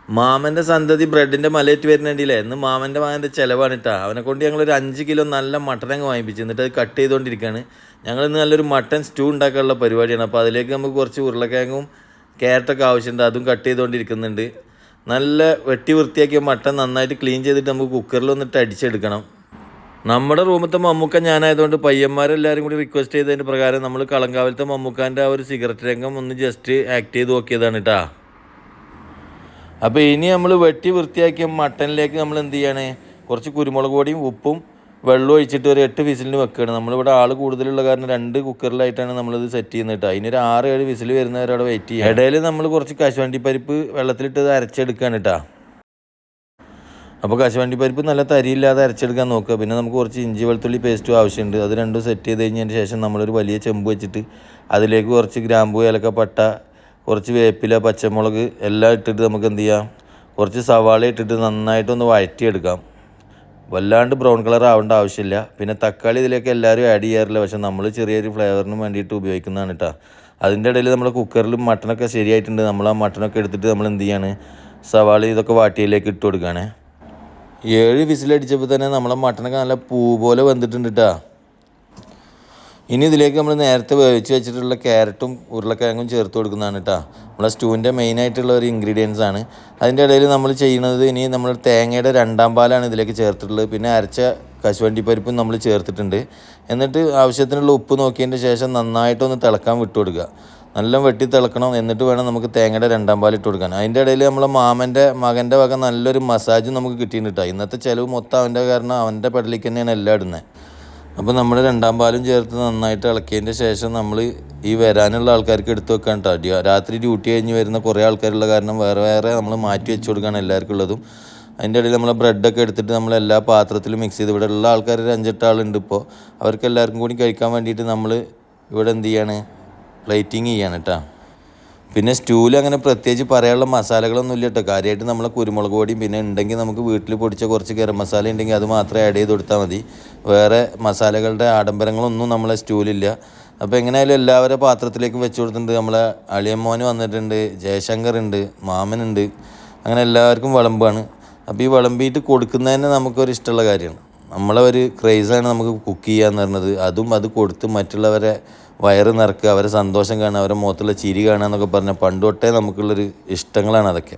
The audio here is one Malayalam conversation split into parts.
മാമൻ്റെ സന്തതി ബ്രെഡിൻ്റെ മലയേറ്റ് വരുന്നുണ്ടില്ലേ. ഇന്ന് മാമൻ്റെ മകൻ്റെ ചിലവാണ് കേട്ടോ. അവനെ കൊണ്ട് ഞങ്ങളൊരു 5 കിലോ നല്ല മട്ടൻ അങ്ങ് വാങ്ങിപ്പിച്ചു. എന്നിട്ട് അത് കട്ട് ചെയ്തുകൊണ്ടിരിക്കുകയാണ്. ഞങ്ങളിന്ന് നല്ലൊരു മട്ടൻ സ്റ്റൂ ഉണ്ടാക്കാനുള്ള പരിപാടിയാണ്. അപ്പോൾ അതിലേക്ക് നമുക്ക് കുറച്ച് ഉരുളക്കിഴങ്ങും ക്യാരറ്റൊക്കെ ആവശ്യമുണ്ട്. അതും കട്ട് ചെയ്തുകൊണ്ടിരിക്കുന്നുണ്ട്. നല്ല വെട്ടി വൃത്തിയാക്കിയ മട്ടൻ നന്നായിട്ട് ക്ലീൻ ചെയ്തിട്ട് നമുക്ക് കുക്കറിൽ വന്നിട്ട് അടിച്ചെടുക്കണം. നമ്മുടെ റൂമത്തെ മമ്മൂക്ക ഞാനായതുകൊണ്ട് പയ്യന്മാരെല്ലാവരും കൂടി റിക്വസ്റ്റ് ചെയ്തതിൻ്റെ പ്രകാരം നമ്മൾ കളങ്കാവിലത്തെ മമ്മൂക്കാൻ്റെ ആ ഒരു സിഗരറ്റ് രംഗം ഒന്ന് ജസ്റ്റ് ആക്ട് ചെയ്ത് നോക്കിയതാണ് കേട്ടോ. അപ്പോൾ ഇനി നമ്മൾ വെട്ടി വൃത്തിയാക്കിയ മട്ടനിലേക്ക് നമ്മൾ എന്ത് ചെയ്യാണ്, കുറച്ച് കുരുമുളക് പൊടിയും ഉപ്പും വെള്ളം ഒഴിച്ചിട്ട് ഒരു 8 വിസിലിന് വെക്കുകയാണ്. നമ്മളിവിടെ ആൾ കൂടുതലുള്ള കാരണം 2 കുക്കറിലായിട്ടാണ് നമ്മളിത് സെറ്റ് ചെയ്യുന്നത് കേട്ടോ. അതിനൊരു 6-7 വിസിൽ വരുന്നവരവിടെ വെയിറ്റ് ചെയ്യുക. ഇടയിൽ നമ്മൾ കുറച്ച് കശുവണ്ടി പരിപ്പ് വെള്ളത്തിലിട്ട് അരച്ചെടുക്കുകയാണ് കേട്ടോ. അപ്പോൾ കശുവണ്ടി പരിപ്പ് നല്ല തരിയില്ലാതെ അരച്ചെടുക്കാൻ നോക്കുക. പിന്നെ നമുക്ക് കുറച്ച് ഇഞ്ചി വെളുത്തുള്ളി പേസ്റ്റും ആവശ്യമുണ്ട്. അത് രണ്ടും സെറ്റ് ചെയ്ത് കഴിഞ്ഞതിന് ശേഷം നമ്മളൊരു വലിയ ചെമ്പ് വെച്ചിട്ട് അതിലേക്ക് കുറച്ച് ഗ്രാമ്പൂ, ഏലക്ക, പട്ട, കുറച്ച് വേപ്പില, പച്ചമുളക് എല്ലാം ഇട്ടിട്ട് നമുക്ക് എന്ത് ചെയ്യാം, കുറച്ച് സവാള ഇട്ടിട്ട് നന്നായിട്ടൊന്ന് വഴറ്റിയെടുക്കാം. വല്ലാണ്ട് ബ്രൗൺ കളർ ആവേണ്ട ആവശ്യമില്ല. പിന്നെ തക്കാളി ഇതിലേക്ക് എല്ലാവരും ആഡ് ചെയ്യാറില്ല, പക്ഷെ നമ്മൾ ചെറിയൊരു ഫ്ലേവറിന് വേണ്ടിയിട്ട് ഉപയോഗിക്കുന്നതാണ് കേട്ടോ. അതിൻ്റെ ഇടയിൽ നമ്മൾ കുക്കറിൽ മട്ടനൊക്കെ ശരിയായിട്ടുണ്ട്. നമ്മൾ ആ മട്ടനൊക്കെ എടുത്തിട്ട് നമ്മൾ എന്ത് ചെയ്യാണ്, സവാള ഇതൊക്കെ വാട്ടിയിലേക്ക് ഇട്ട് കൊടുക്കുകയാണ്. 7 വിസിലടിച്ചപ്പോൾ തന്നെ നമ്മളെ മട്ടനൊക്കെ നല്ല പൂ പോലെ വെന്തിട്ടുണ്ട് കേട്ടോ. ഇനി ഇതിലേക്ക് നമ്മൾ നേരത്തെ വേവിച്ച് വെച്ചിട്ടുള്ള ക്യാരറ്റും ഉരുളക്കിഴങ്ങും ചേർത്ത് കൊടുക്കുന്നതാണ് കേട്ടോ. നമ്മളെ സ്റ്റൂവിൻ്റെ മെയിനായിട്ടുള്ള ഒരു ഇൻഗ്രീഡിയൻസ് ആണ്. അതിൻ്റെ ഇടയിൽ നമ്മൾ ചെയ്യുന്നത്, ഇനി നമ്മൾ തേങ്ങയുടെ 2ാം പാലാണ് ഇതിലേക്ക് ചേർത്തിട്ടുള്ളത്. പിന്നെ അരച്ച കശുവണ്ടി പരിപ്പും നമ്മൾ ചേർത്തിട്ടുണ്ട്. എന്നിട്ട് ആവശ്യത്തിനുള്ള ഉപ്പ് നോക്കിയതിൻ്റെ ശേഷം നന്നായിട്ടൊന്ന് തിളക്കാൻ വിട്ടു കൊടുക്കുക. നല്ല വെട്ടി തിളക്കണം. എന്നിട്ട് വേണം നമുക്ക് തേങ്ങയുടെ 2ാം പാൽ ഇട്ട് കൊടുക്കാൻ. അതിൻ്റെ ഇടയിൽ നമ്മളെ മാമൻ്റെ മകൻ്റെ വക നല്ലൊരു മസാജും നമുക്ക് കിട്ടിയിട്ടുണ്ട് കേട്ടോ. ഇന്നത്തെ ചിലവ് മൊത്തം അവൻ്റെ കാരണം അവൻ്റെ പെടലിക്ക് തന്നെയാണ് എല്ലാം ഇടുന്നത്. അപ്പോൾ നമ്മൾ 2ാം പാലും ചേർത്ത് നന്നായിട്ട് ഇളക്കിയതിൻ്റെ ശേഷം നമ്മൾ ഈ വരാനുള്ള ആൾക്കാർക്ക് എടുത്ത് വെക്കാൻ കേട്ടോ. രാത്രി ഡ്യൂട്ടി കഴിഞ്ഞ് വരുന്ന കുറേ ആൾക്കാരുള്ള കാരണം വേറെ വേറെ നമ്മൾ മാറ്റി വെച്ച് കൊടുക്കുകയാണ് എല്ലാവർക്കും ഉള്ളതും. അതിൻ്റെ ഇടയിൽ നമ്മൾ ബ്രെഡൊക്കെ എടുത്തിട്ട് നമ്മൾ എല്ലാ പാത്രത്തിലും മിക്സ് ചെയ്ത്, ഇവിടെ ഉള്ള ആൾക്കാർ ഒരു 5-8 ആളുണ്ട് ഇപ്പോൾ. അവർക്ക് എല്ലാവർക്കും കൂടി കഴിക്കാൻ വേണ്ടിയിട്ട് നമ്മൾ ഇവിടെ എന്ത് ചെയ്യാണ്, പ്ലേറ്റിങ് ചെയ്യാണ് കേട്ടോ. പിന്നെ സ്റ്റൂവിൽ അങ്ങനെ പ്രത്യേകിച്ച് പറയാനുള്ള മസാലകളൊന്നും ഇല്ല കേട്ടോ. കാര്യമായിട്ട് നമ്മളെ കുരുമുളക് പൊടിയും പിന്നെ ഉണ്ടെങ്കിൽ നമുക്ക് വീട്ടിൽ പൊടിച്ച കുറച്ച് ഗരം മസാല ഉണ്ടെങ്കിൽ അത് മാത്രമേ ആഡ് ചെയ്ത് കൊടുത്താൽ മതി. വേറെ മസാലകളുടെ ആഡംബരങ്ങളൊന്നും നമ്മളെ സ്റ്റൂവിലില്ല. അപ്പോൾ എങ്ങനെയായാലും എല്ലാവരുടെ പാത്രത്തിലേക്കും വെച്ച് കൊടുത്തിട്ടുണ്ട്. നമ്മളെ അളിയമ്മോന് വന്നിട്ടുണ്ട്, ജയശങ്കർ ഉണ്ട്, മാമനുണ്ട്, അങ്ങനെ എല്ലാവർക്കും വിളമ്പാണ്. അപ്പോൾ ഈ വിളമ്പിയിട്ട് കൊടുക്കുന്നതന്നെ നമുക്കൊരു ഇഷ്ടമുള്ള കാര്യമാണ്. നമ്മളെ ഒരു ക്രേസാണ് നമുക്ക് കുക്ക് ചെയ്യാന്ന് പറയുന്നത്. അതും അത് കൊടുത്ത് മറ്റുള്ളവരെ വയറ് നിറക്കുക, അവരെ സന്തോഷം കാണുക, അവരെ മുഖത്തുള്ള ചിരി കാണുക എന്നൊക്കെ പറഞ്ഞാൽ പണ്ട് തൊട്ടേ നമുക്കുള്ളൊരു ഇഷ്ടങ്ങളാണ് അതൊക്കെ.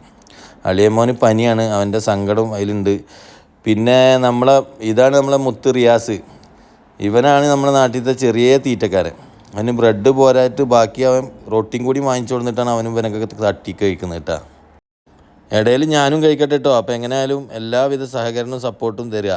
അളിയമ്മോന് പനിയാണ്, അവൻ്റെ സങ്കടം അതിലുണ്ട്. പിന്നെ ഇതാണ് നമ്മളെ മുത്ത് റിയാസ്. ഇവനാണ് നമ്മുടെ നാട്ടിലത്തെ ചെറിയ തീറ്റക്കാരൻ. അവന് ബ്രെഡ് പോരായിട്ട് ബാക്കി അവൻ റൊട്ടിയും കൂടി വാങ്ങിച്ചു കൊടുത്തിട്ടാണ് അവനും ഇവനൊക്കെ തട്ടി കഴിക്കുന്നത് കേട്ടോ. ഇടയിൽ ഞാനും കഴിക്കട്ടെ കേട്ടോ. അപ്പോൾ എങ്ങനെയായാലും എല്ലാവിധ സഹകരണവും സപ്പോർട്ടും തരിക.